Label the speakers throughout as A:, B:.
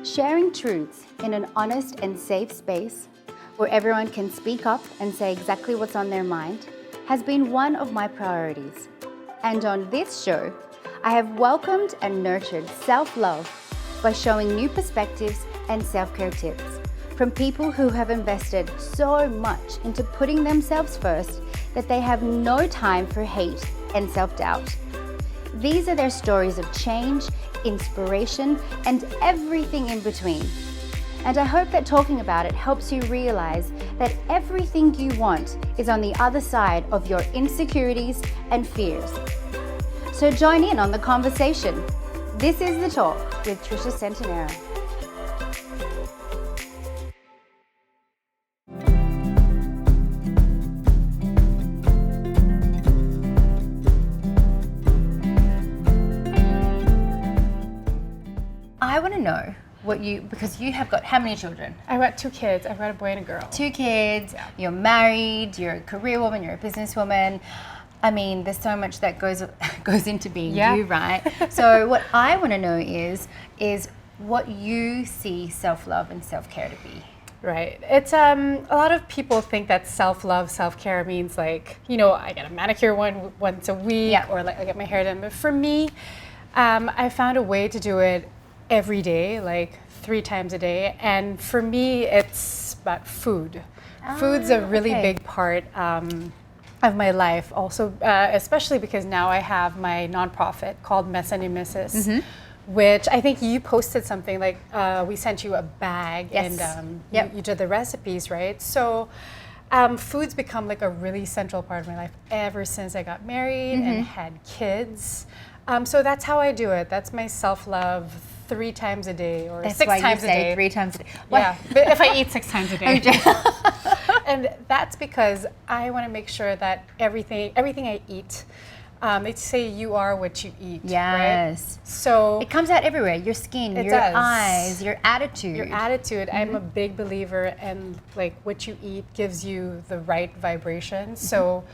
A: Sharing truths in an honest and safe space where everyone can speak up and say exactly what's on their mind has been one of my priorities. And on this show, I have welcomed and nurtured self-love by showing new perspectives and self-care tips from people who have invested so much into putting themselves first that they have no time for hate and self-doubt. These are their stories of change, inspiration, and everything in between. And I hope that talking about it helps you realize that everything you want is on the other side of your insecurities and fears. So join in on the conversation. This is The Talk with Triccia Centenero. I want to know because you have got how many children?
B: I've got 2 kids. I've got a boy and a girl.
A: 2 kids, yeah. You're married, you're a career woman, you're a businesswoman. I mean, there's so much that goes into being you, right? So what I want to know is what you see self-love and self-care to be.
B: Right. It's a lot of people think that self-love, self-care means like, I get a manicure once a week, or like I get my hair done. But for me, I found a way to do it every day, like 3 times a day. And for me, it's about food. Food's a really big part of my life. Also, especially because now I have my nonprofit called Mesa, Misis, which I think you posted something like we sent you a bag and you did the recipes, right? So food's become like a really central part of my life ever since I got married and had kids. So that's how I do it. That's my self-love 3 times a day or
A: that's
B: 6
A: why
B: times
A: you
B: a
A: say
B: day.
A: 3 times a day.
B: Yeah, but if I eat 6 times a day. And that's because I want to make sure that everything I eat, they say you are what you eat.
A: Yes.
B: Right? So
A: it comes out everywhere. Your skin, your eyes, your attitude.
B: Your attitude. I'm a big believer in like what you eat gives you the right vibration. So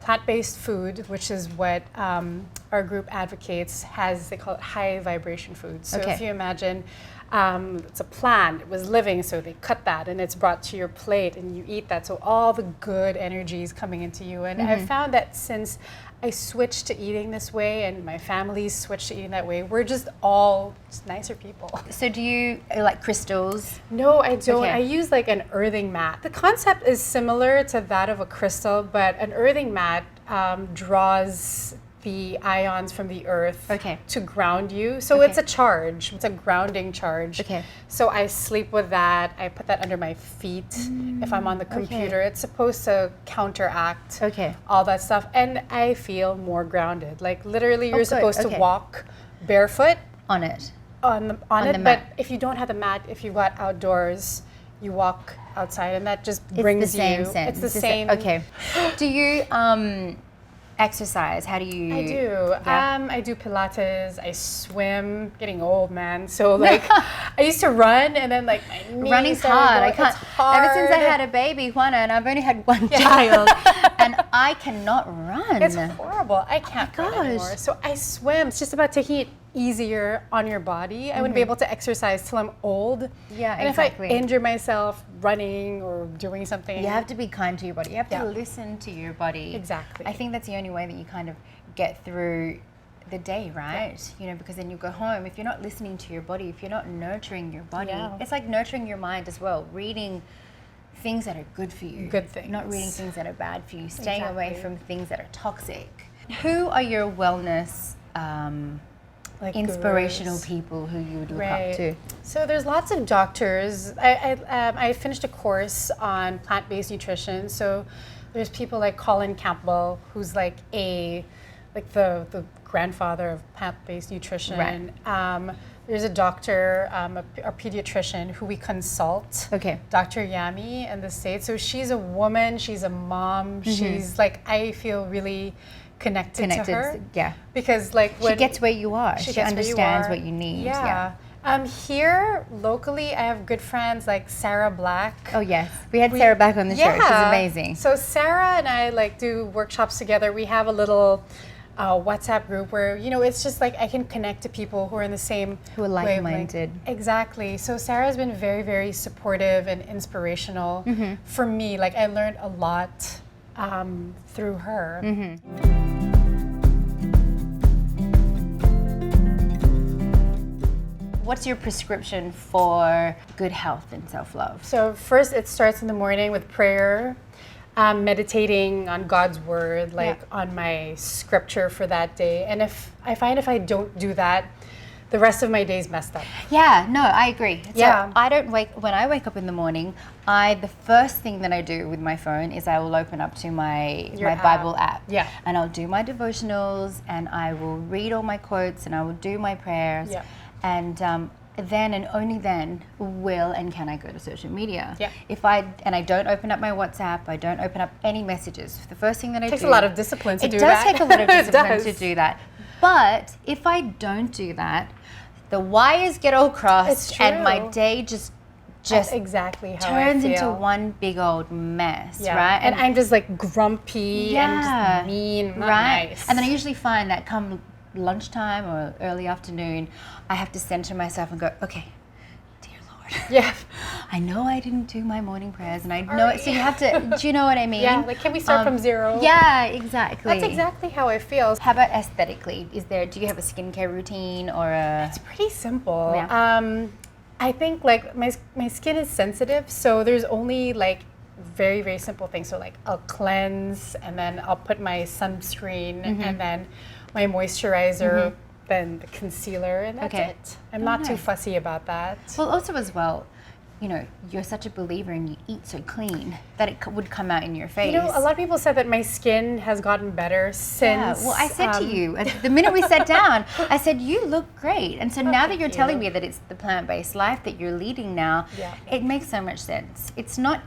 B: plant-based food, which is what our group advocates, they call it high vibration food. So if you imagine it's a plant, it was living, so they cut that and it's brought to your plate and you eat that. So all the good energy is coming into you. And I've found that since I switched to eating this way and my family's switched to eating that way, we're just all nicer people.
A: So do you like crystals?
B: No, I don't. I use like an earthing mat. The concept is similar to that of a crystal, but an earthing mat draws the ions from the earth to ground you. So it's a charge. It's a grounding charge. So I sleep with that. I put that under my feet if I'm on the computer. It's supposed to counteract all that stuff. And I feel more grounded. Like literally you're supposed to walk barefoot.
A: On it.
B: On the mat. But if you don't have the mat, if you got outdoors, you walk outside and that just brings you. It's the same.
A: Okay. Do you exercise? How do you?
B: I do. I do Pilates. I swim. Getting old, man. So like, I used to run, and then like my knees.
A: Running's hard. I can't. Ever since I had a baby, Juana, and I've only had 1 child, and I cannot run.
B: It's horrible. I can't run anymore. So I swim. It's just about taking it easier on your body. I wouldn't be able to exercise till I'm old.
A: Yeah,
B: and
A: exactly.
B: if I injure myself running or doing something,
A: you have to be kind to your body. You have to listen to your body.
B: Exactly.
A: I think that's the only way that you kind of get through the day, right? Because then you go home. If you're not listening to your body, if you're not nurturing your body, it's like nurturing your mind as well. Reading things that are good for you.
B: Good things.
A: Not reading things that are bad for you. Staying away from things that are toxic. Who are your wellness like inspirational gurus. People who you would look up to?
B: So there's lots of doctors. I finished a course on plant-based nutrition. So there's people like Colin Campbell, who's like the grandfather of plant-based nutrition. Right. There's a doctor, a pediatrician who we consult. Dr. Yami in the States. So she's a woman. She's a mom. She's like, I feel really connected to her.
A: Yeah.
B: Because like when
A: she gets where you are. She understands what you need.
B: Yeah. Here locally, I have good friends like Sarah Black.
A: Oh yes, we had Sarah Black on the show. She's amazing.
B: So Sarah and I like do workshops together. We have a little WhatsApp group where, it's just like I can connect to people who are in the same
A: Who are like-minded.
B: Exactly. So Sarah's been very, very supportive and inspirational for me. Like I learned a lot through her.
A: What's your prescription for good health and self-love?
B: So first it starts in the morning with prayer, meditating on God's word, on my scripture for that day. And if I don't do that, the rest of my day's messed up.
A: Yeah, no, I agree.
B: Yeah.
A: So when I wake up in the morning, the first thing that I do with my phone is I will open up to my Bible app.
B: Yeah.
A: And I'll do my devotionals and I will read all my quotes and I will do my prayers.
B: Yeah.
A: And then and only then will and can I go to social media.
B: Yeah.
A: I don't open up my WhatsApp, I don't open up any messages. The first thing that I do.
B: It takes a lot of discipline to do that.
A: It does take a lot of discipline
B: It
A: to
B: does.
A: do that. But if I don't do that, the wires get all crossed and my day just
B: That's exactly how
A: turns
B: I feel.
A: into one big old mess,
B: Yeah.
A: right?
B: And I'm just like grumpy and just mean, not nice.
A: And then I usually find that come lunchtime or early afternoon, I have to center myself and go, okay, dear Lord.
B: Yeah.
A: I know I didn't do my morning prayers and I know it. So you have to, do you know what I mean?
B: Yeah, like can we start from zero?
A: Yeah, exactly.
B: That's exactly how I feel.
A: How about aesthetically? Do you have a skincare routine or a...
B: It's pretty simple.
A: Yeah.
B: I think like my skin is sensitive, so there's only like very, very simple things. So like I'll cleanse and then I'll put my sunscreen and then my moisturizer, then the concealer, and that's it. I'm not too fussy about that.
A: Well, also as well, you're such a believer and you eat so clean that it would come out in your face.
B: A lot of people said that my skin has gotten better since.
A: Yeah, well, I said to you, the minute we sat down, I said, you look great. And so now that you're telling me that it's the plant-based life that you're leading now, it makes so much sense. It's not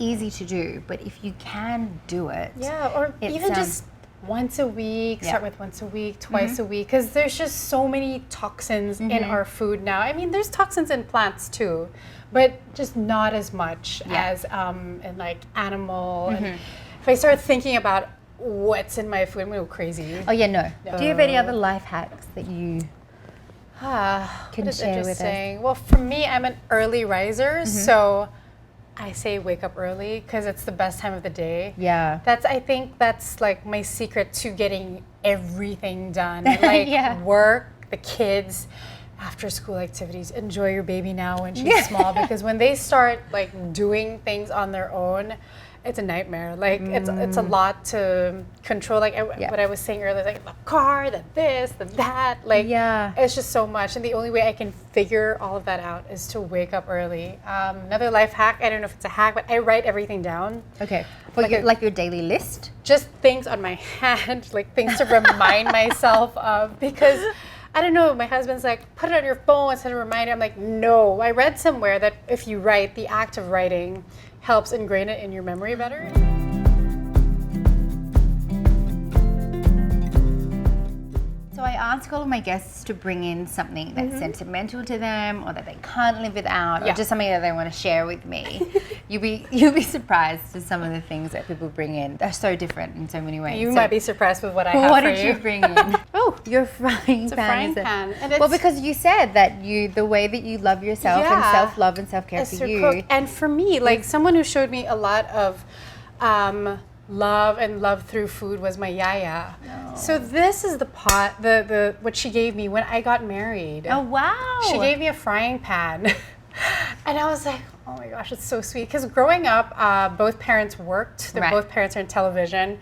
A: easy to do, but if you can do it.
B: Yeah, or even just once a week, start with once a week, twice a week, because there's just so many toxins in our food now. I mean, there's toxins in plants too, but just not as much as in like animal. And if I start thinking about what's in my food, I'm going to go crazy.
A: Oh yeah, no. Do you have any other life hacks that you can share with us?
B: Well, for me, I'm an early riser, so I say wake up early because it's the best time of the day.
A: Yeah.
B: I think that's like my secret to getting everything done. Like work, the kids, after school activities. Enjoy your baby now when she's small, because when they start like doing things on their own, it's a nightmare. Like it's a lot to control. Like what I was saying earlier, like the car, the this, the that. Like it's just so much. And the only way I can figure all of that out is to wake up early. Another life hack. I don't know if it's a hack, but I write everything down.
A: Okay. Like your daily list.
B: Just things on my hand, like things to remind myself of, because. I don't know, my husband's like, put it on your phone instead of a reminder. I'm like, no. I read somewhere that if you write, the act of writing helps ingrain it in your memory better.
A: So I ask all of my guests to bring in something that's sentimental to them or that they can't live without or just something that they want to share with me. You'll be surprised to some of the things that people bring in. They're so different in so many ways.
B: You might be surprised with what I have
A: what
B: for
A: did you bring in? Oh, your frying pan.
B: It's a frying pan. And
A: well, because you said that the way that you love yourself and self-love and self-care for you.
B: Cook. And for me, like someone who showed me a lot of love and love through food was my yaya. So this is the pot, the what she gave me when I got married.
A: Oh wow!
B: She gave me a frying pan, and I was like, oh my gosh, it's so sweet. Because growing up, both parents worked. Both parents are in television,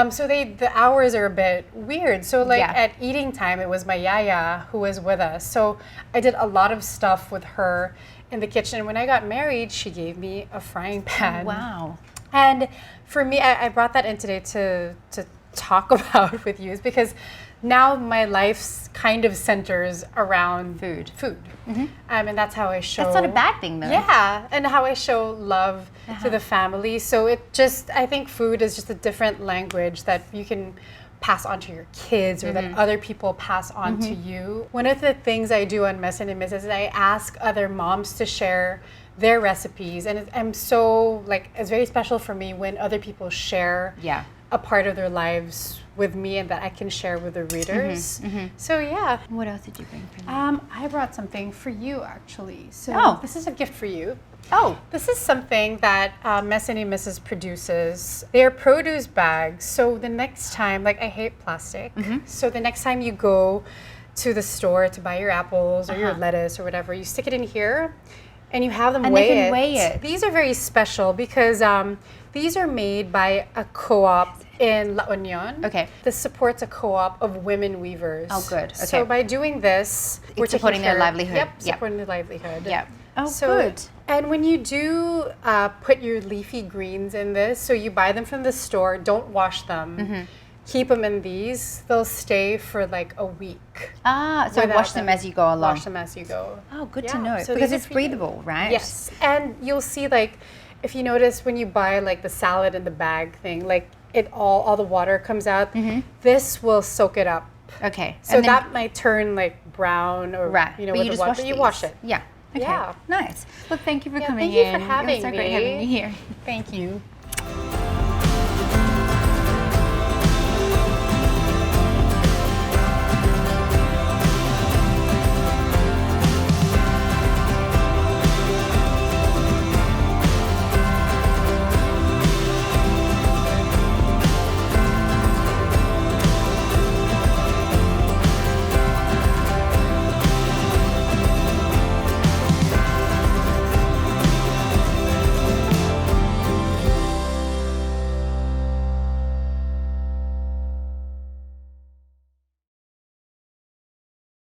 B: so the hours are a bit weird. So like at eating time, it was my yaya who was with us. So I did a lot of stuff with her in the kitchen. When I got married, she gave me a frying pan.
A: Oh, wow.
B: And for me, I brought that in today to talk about with you, because now my life kind of centers around food. And that's how I show.
A: That's not a bad thing, though.
B: Yeah, and how I show love to the family. So I think food is just a different language that you can pass on to your kids or that other people pass on to you. One of the things I do on Mesa and Misis is I ask other moms to share their recipes, and I'm so like, it's very special for me when other people share a part of their lives with me and that I can share with the readers. So yeah.
A: What else did you bring for me?
B: I brought something for you actually. So
A: Oh.
B: this is a gift for you.
A: Oh,
B: This is something that Mesa and Misis produces. They're produce bags. So the next time, like I hate plastic. So the next time you go to the store to buy your apples or your lettuce or whatever, you stick it in here and you have them
A: and
B: weigh
A: they can
B: it.
A: weigh it.
B: These are very special because these are made by a co-op in La Union.
A: Okay.
B: This supports a co-op of women weavers.
A: Oh, good.
B: So
A: Okay.
B: by doing this, we're taking
A: supporting their
B: care-
A: livelihood.
B: Yep,
A: Yep.
B: supporting their livelihood.
A: Yeah. Oh,
B: So-
A: good.
B: And when you do put your leafy greens in this, so you buy them from the store, don't wash them. Keep them in these. They'll stay for like a week.
A: So
B: without
A: wash them as you go along.
B: Wash them as you go.
A: Oh, good to
B: Yeah.
A: know.
B: So
A: Because
B: these are
A: it's
B: for you.
A: breathable, right?
B: Yes. And you'll see like, if you notice when you buy like the salad in the bag thing, like it all the water comes out. This will soak it up.
A: Okay.
B: So
A: And then-
B: that might turn like brown or
A: right.
B: you know,
A: but
B: with
A: you
B: the
A: just
B: water.
A: wash
B: But you
A: these.
B: wash it.
A: Yeah. Okay.
B: Yeah.
A: Nice. Well, thank you for
B: Yeah,
A: coming
B: thank you
A: in.
B: for having
A: It was so great having
B: me.
A: you here.
B: Thank you.